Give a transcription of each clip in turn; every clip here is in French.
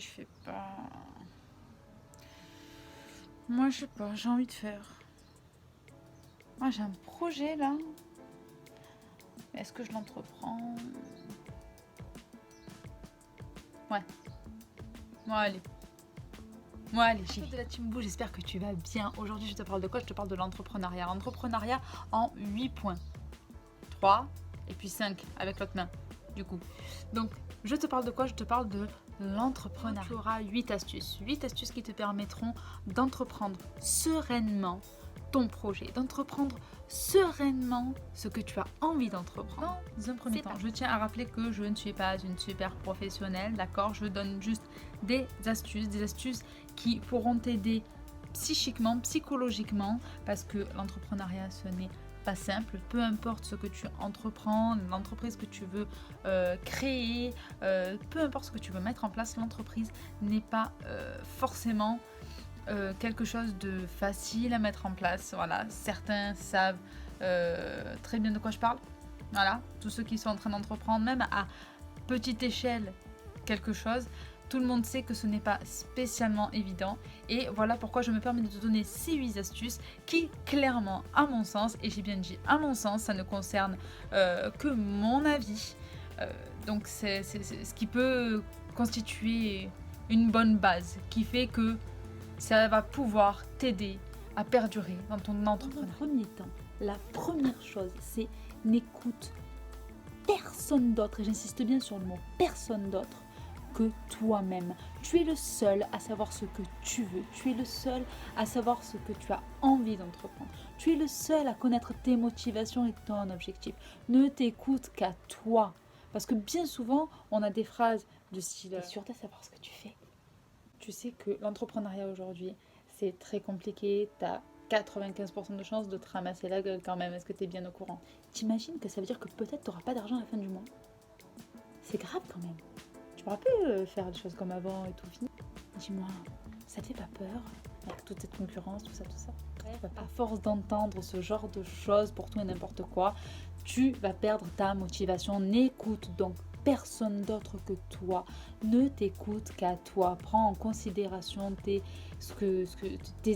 je fais pas. Moi, je sais pas, j'ai envie de faire. Moi, j'ai un projet là. Mais est-ce que je l'entreprends? Ouais. Moi, allez. Moi, allez, j'y vais. De la Team Boo, j'espère que tu vas bien. Aujourd'hui, je te parle de quoi? Je te parle de l'entrepreneuriat. L'entrepreneuriat en 8 points. 3 et puis 5 avec l'autre main, du coup. Donc, je te parle de quoi? Je te parle de l'entrepreneuriat. Tu auras 8 astuces. 8 astuces qui te permettront d'entreprendre sereinement ton projet, d'entreprendre sereinement ce que tu as envie d'entreprendre. Dans un premier temps, je tiens à rappeler que je ne suis pas une super professionnelle, d'accord? Je donne juste des astuces qui pourront t'aider psychiquement, psychologiquement, parce que l'entrepreneuriat, ce n'est pas simple, peu importe ce que tu entreprends, l'entreprise que tu veux créer, peu importe ce que tu veux mettre en place, l'entreprise n'est pas forcément quelque chose de facile à mettre en place. Voilà, certains savent très bien de quoi je parle. Voilà, tous ceux qui sont en train d'entreprendre, même à petite échelle, quelque chose, tout le monde sait que ce n'est pas spécialement évident. Et voilà pourquoi je me permets de te donner ces 8 astuces qui, clairement, à mon sens, et j'ai bien dit à mon sens, ça ne concerne que mon avis. Donc c'est ce qui peut constituer une bonne base, qui fait que ça va pouvoir t'aider à perdurer dans ton entrepreneur. Dans un premier temps, la première chose, c'est n'écoute personne d'autre, et j'insiste bien sur le mot personne d'autre, que toi-même. Tu es le seul à savoir ce que tu veux. Tu es le seul à savoir ce que tu as envie d'entreprendre. Tu es le seul à connaître tes motivations et ton objectif. Ne t'écoute qu'à toi. Parce que bien souvent, on a des phrases de style « T'es sûr de savoir ce que tu fais ?» Tu sais que l'entrepreneuriat aujourd'hui, c'est très compliqué. Tu as 95% de chances de te ramasser la gueule quand même. Est-ce que tu es bien au courant? T'imagines que ça veut dire que peut-être tu n'auras pas d'argent à la fin du mois? C'est grave quand même. Tu pourras plus faire les choses comme avant et tout fini. Dis-moi, ça te fait pas peur avec toute cette concurrence, tout ça? À force d'entendre ce genre de choses pour tout et n'importe quoi, tu vas perdre ta motivation. N'écoute donc personne d'autre que toi. Ne t'écoute qu'à toi. Prends en considération tes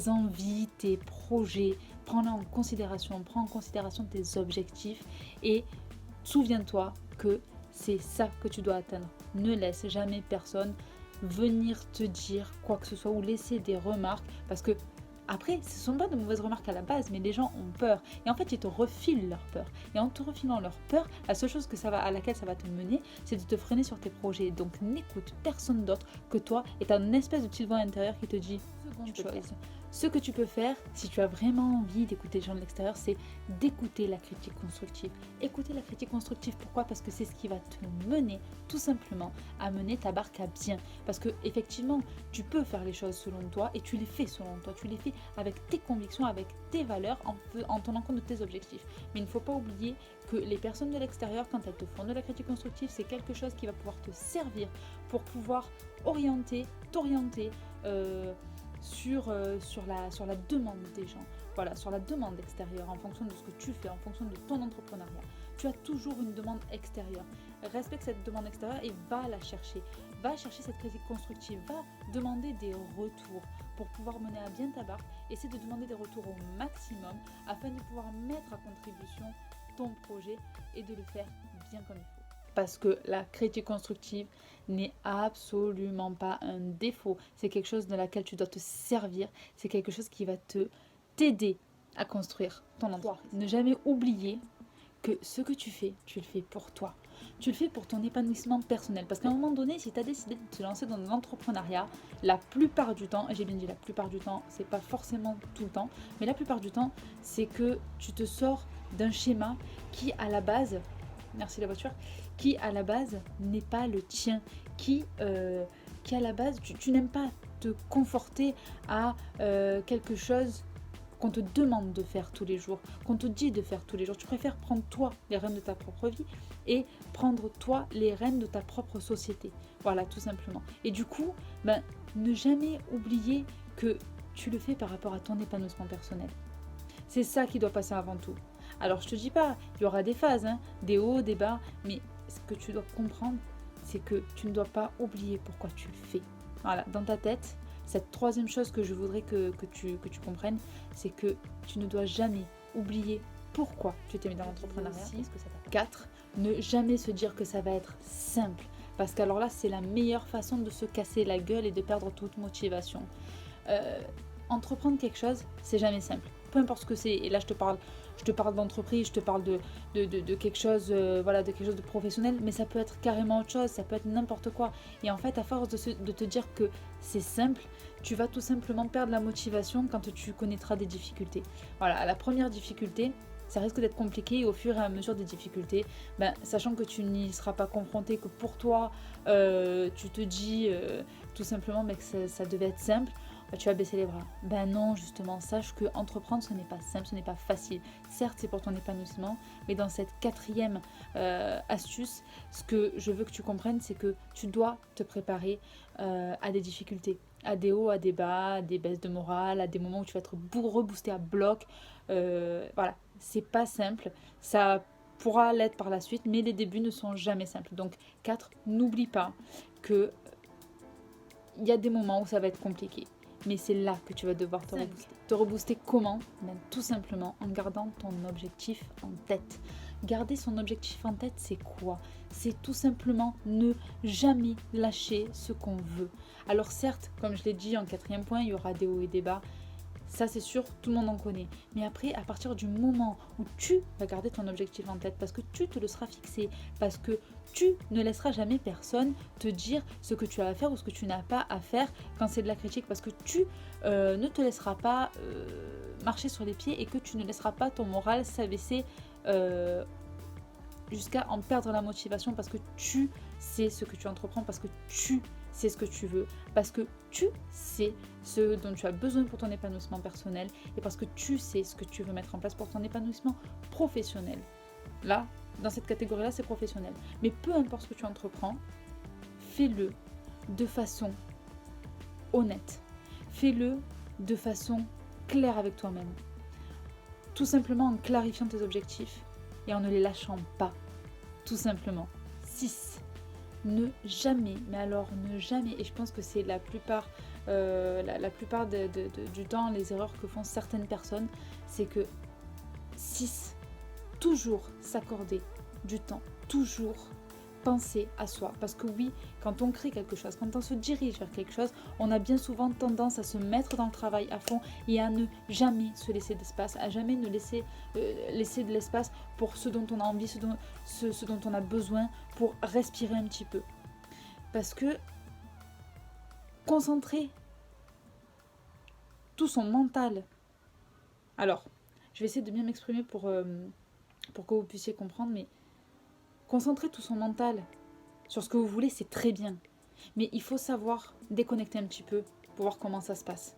envies, tes projets. Prends-les en considération. Prends en considération tes objectifs et souviens-toi que c'est ça que tu dois atteindre. Ne laisse jamais personne venir te dire quoi que ce soit ou laisser des remarques, parce que après, ce ne sont pas de mauvaises remarques à la base, mais les gens ont peur. Et en fait, ils te refilent leur peur. Et en te refilant leur peur, la seule chose à laquelle ça va te mener, c'est de te freiner sur tes projets. Donc n'écoute personne d'autre que toi et tu as une espèce de petite voix intérieure qui te dit seconde chose. Ce que tu peux faire, si tu as vraiment envie d'écouter les gens de l'extérieur, c'est d'écouter la critique constructive. Écouter la critique constructive, pourquoi? Parce que c'est ce qui va te mener, tout simplement, à mener ta barque à bien. Parce que effectivement, tu peux faire les choses selon toi et tu les fais selon toi. Tu les fais avec tes convictions, avec tes valeurs, en tenant compte de tes objectifs. Mais il ne faut pas oublier que les personnes de l'extérieur, quand elles te font de la critique constructive, c'est quelque chose qui va pouvoir te servir pour pouvoir t'orienter, sur la demande des gens, voilà, sur la demande extérieure, en fonction de ce que tu fais, en fonction de ton entrepreneuriat. Tu as toujours une demande extérieure. Respecte cette demande extérieure et va la chercher. Va chercher cette critique constructive, va demander des retours pour pouvoir mener à bien ta barque. Essaie de demander des retours au maximum afin de pouvoir mettre à contribution ton projet et de le faire bien comme il faut. Parce que la critique constructive n'est absolument pas un défaut. C'est quelque chose de laquelle tu dois te servir. C'est quelque chose qui va t'aider à construire ton entreprise. Ne jamais oublier que ce que tu fais, tu le fais pour toi. Tu le fais pour ton épanouissement personnel. Parce qu'à un moment donné, si tu as décidé de te lancer dans l'entrepreneuriat, la plupart du temps, et j'ai bien dit la plupart du temps, c'est pas forcément tout le temps, mais la plupart du temps, c'est que tu te sors d'un schéma qui, à la base, merci la voiture, qui à la base n'est pas le tien, qui à la base, tu n'aimes pas te conforter à quelque chose qu'on te demande de faire tous les jours, qu'on te dit de faire tous les jours. Tu préfères prendre toi les rênes de ta propre vie et prendre toi les rênes de ta propre société. Voilà, tout simplement. Et du coup, ne jamais oublier que tu le fais par rapport à ton épanouissement personnel. C'est ça qui doit passer avant tout. Alors je te dis pas, il y aura des phases, des hauts, des bas, mais ce que tu dois comprendre, c'est que tu ne dois pas oublier pourquoi tu le fais. Voilà, dans ta tête, cette troisième chose que je voudrais que tu comprennes, c'est que tu ne dois jamais oublier pourquoi tu t'es mis dans l'entrepreneuriat. 4, ne jamais se dire que ça va être simple. Parce qu'alors là, c'est la meilleure façon de se casser la gueule et de perdre toute motivation. Entreprendre quelque chose, c'est jamais simple. Peu importe ce que c'est. Et là, je te parle d'entreprise, je te parle de quelque chose, de quelque chose de professionnel, mais ça peut être carrément autre chose, ça peut être n'importe quoi. Et en fait, à force de te dire que c'est simple, tu vas tout simplement perdre la motivation quand tu connaîtras des difficultés. Voilà, la première difficulté, ça risque d'être compliqué et au fur et à mesure des difficultés, sachant que tu n'y seras pas confronté, que pour toi, tu te dis tout simplement que ça devait être simple, tu vas baisser les bras. Non, justement, sache que entreprendre, ce n'est pas simple, ce n'est pas facile. Certes, c'est pour ton épanouissement, mais dans cette quatrième astuce, ce que je veux que tu comprennes, c'est que tu dois te préparer à des difficultés, à des hauts, à des bas, à des baisses de morale, à des moments où tu vas être reboosté à bloc. Voilà, c'est pas simple. Ça pourra l'être par la suite, mais les débuts ne sont jamais simples. Donc 4, n'oublie pas que il y a des moments où ça va être compliqué. Mais c'est là que tu vas devoir te rebooster. Te rebooster comment ? Tout simplement en gardant ton objectif en tête. Garder son objectif en tête, c'est quoi ? C'est tout simplement ne jamais lâcher ce qu'on veut. Alors certes, comme je l'ai dit en quatrième point, il y aura des hauts et des bas. Ça, c'est sûr, tout le monde en connaît. Mais après, à partir du moment où tu vas garder ton objectif en tête, parce que tu te le seras fixé, parce que tu ne laisseras jamais personne te dire ce que tu as à faire ou ce que tu n'as pas à faire quand c'est de la critique, parce que tu ne te laisseras pas marcher sur les pieds et que tu ne laisseras pas ton moral s'abaisser jusqu'à en perdre la motivation, parce que tu sais ce que tu entreprends, parce que tu sais ce que tu veux, parce que tu sais ce dont tu as besoin pour ton épanouissement personnel et parce que tu sais ce que tu veux mettre en place pour ton épanouissement professionnel. Là, dans cette catégorie-là, c'est professionnel. Mais peu importe ce que tu entreprends, fais-le de façon honnête. Fais-le de façon claire avec toi-même. Tout simplement en clarifiant tes objectifs et en ne les lâchant pas. Tout simplement. 6. Ne jamais, mais alors ne jamais, et je pense que c'est la plupart du temps, les erreurs que font certaines personnes, c'est que 6, toujours s'accorder du temps, toujours penser à soi. Parce que oui, quand on crée quelque chose, quand on se dirige vers quelque chose, on a bien souvent tendance à se mettre dans le travail à fond et à ne jamais se laisser d'espace, à jamais ne laisser de l'espace pour ce dont on a envie, ce dont on a besoin, pour respirer un petit peu. Parce que concentrer tout son mental. Alors, je vais essayer de bien m'exprimer pour que vous puissiez comprendre, mais concentrer tout son mental sur ce que vous voulez, c'est très bien. Mais il faut savoir déconnecter un petit peu pour voir comment ça se passe.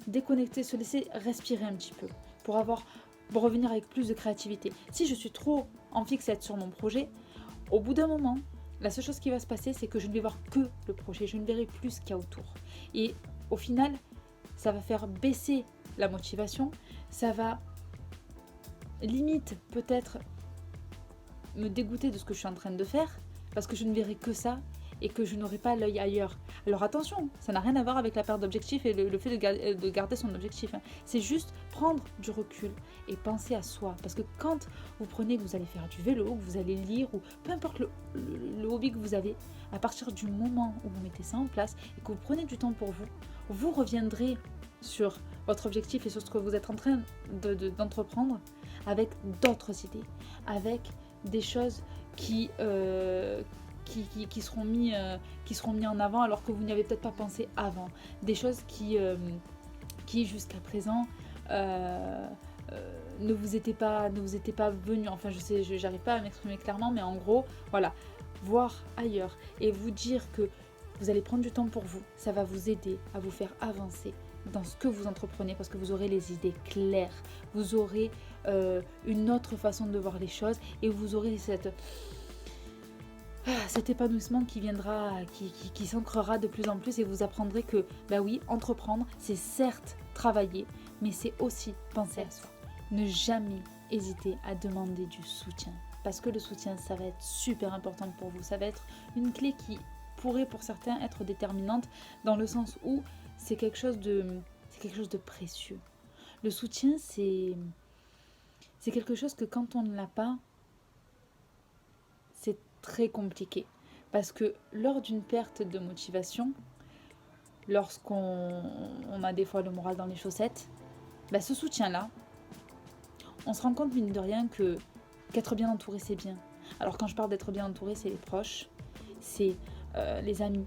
Déconnecter, se laisser respirer un petit peu pour revenir avec plus de créativité. Si je suis trop en fixette sur mon projet, au bout d'un moment, la seule chose qui va se passer, c'est que je ne vais voir que le projet, je ne verrai plus ce qu'il y a autour. Et au final, ça va faire baisser la motivation, ça va limite peut-être me dégoûter de ce que je suis en train de faire, parce que je ne verrai que ça et que je n'aurai pas l'œil ailleurs. Alors attention, ça n'a rien à voir avec la perte d'objectif et le fait de garder son objectif. C'est juste prendre du recul et penser à soi. Parce que quand vous prenez que vous allez faire du vélo, que vous allez lire, ou peu importe le hobby que vous avez, à partir du moment où vous mettez ça en place et que vous prenez du temps pour vous, vous reviendrez sur votre objectif et sur ce que vous êtes en train d'entreprendre avec d'autres idées, avec des choses qui seront mis en avant alors que vous n'y avez peut-être pas pensé avant. Des choses qui jusqu'à présent ne vous étaient pas venues. Enfin, j'arrive pas à m'exprimer clairement, mais en gros, voilà, voir ailleurs et vous dire que vous allez prendre du temps pour vous, ça va vous aider à vous faire avancer dans ce que vous entreprenez, parce que vous aurez les idées claires, vous aurez une autre façon de voir les choses et vous aurez cet épanouissement qui viendra, qui s'ancrera de plus en plus, et vous apprendrez que, oui, entreprendre, c'est certes travailler, mais c'est aussi penser à soi. Ne jamais hésiter à demander du soutien. parce que le soutien, ça va être super important pour vous. Ça va être une clé qui pourrait pour certains être déterminante dans le sens où c'est quelque chose de précieux. Le soutien, c'est quelque chose que quand on ne l'a pas, c'est très compliqué. Parce que lors d'une perte de motivation, lorsqu'on a des fois le moral dans les chaussettes, ce soutien-là, on se rend compte mine de rien que qu'être bien entouré, c'est bien. Alors quand je parle d'être bien entouré, c'est les proches, c'est les amis,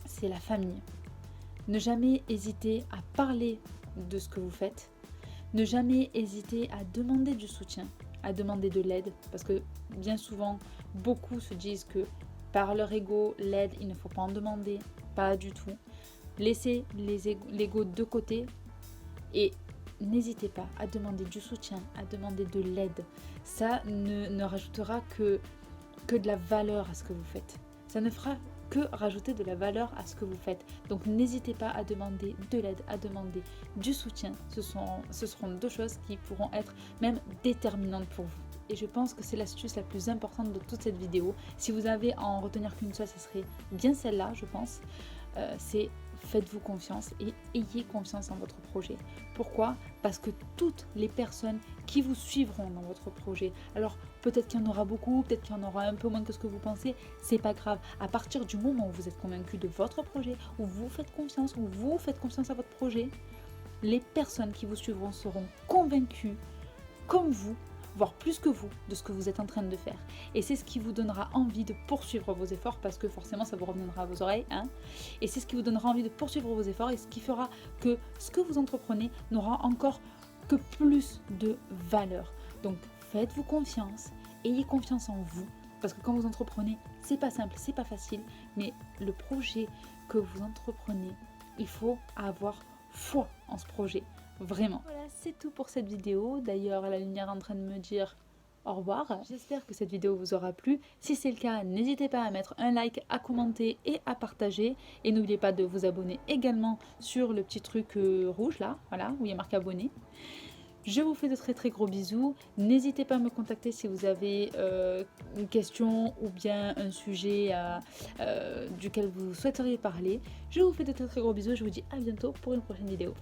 c'est la famille. Ne jamais hésiter à parler de ce que vous faites. Ne jamais hésiter à demander du soutien, à demander de l'aide. Parce que bien souvent, beaucoup se disent que par leur ego, l'aide, il ne faut pas en demander. Pas du tout. Laissez l'ego de côté et n'hésitez pas à demander du soutien, à demander de l'aide. Ça ne rajoutera que de la valeur à ce que vous faites. Ça ne fera que rajouter de la valeur à ce que vous faites. Donc n'hésitez pas à demander de l'aide, à demander du soutien. Ce seront deux choses qui pourront être même déterminantes pour vous. Et je pense que c'est l'astuce la plus importante de toute cette vidéo. Si vous avez à en retenir qu'une seule, ce serait bien celle-là, je pense. C'est faites-vous confiance et ayez confiance en votre projet. Pourquoi ? Parce que toutes les personnes qui vous suivront dans votre projet, alors peut-être qu'il y en aura beaucoup, peut-être qu'il y en aura un peu moins que ce que vous pensez, c'est pas grave. À partir du moment où vous êtes convaincu de votre projet, où vous faites confiance à votre projet, les personnes qui vous suivront seront convaincues, comme vous, voire plus que vous, de ce que vous êtes en train de faire. Et c'est ce qui vous donnera envie de poursuivre vos efforts, parce que forcément ça vous reviendra à vos oreilles, et c'est ce qui vous donnera envie de poursuivre vos efforts, et ce qui fera que ce que vous entreprenez n'aura encore que plus de valeur. Donc faites-vous confiance, ayez confiance en vous, parce que quand vous entreprenez, c'est pas simple, c'est pas facile, mais le projet que vous entreprenez, il faut avoir foi en ce projet. Vraiment. Voilà, c'est tout pour cette vidéo. D'ailleurs, la lumière est en train de me dire au revoir. J'espère que cette vidéo vous aura plu. Si c'est le cas, n'hésitez pas à mettre un like, à commenter et à partager. Et n'oubliez pas de vous abonner également sur le petit truc rouge là, voilà, où il y a marqué abonner. Je vous fais de très très gros bisous. N'hésitez pas à me contacter si vous avez une question ou bien un sujet duquel vous souhaiteriez parler. Je vous fais de très très gros bisous et je vous dis à bientôt pour une prochaine vidéo.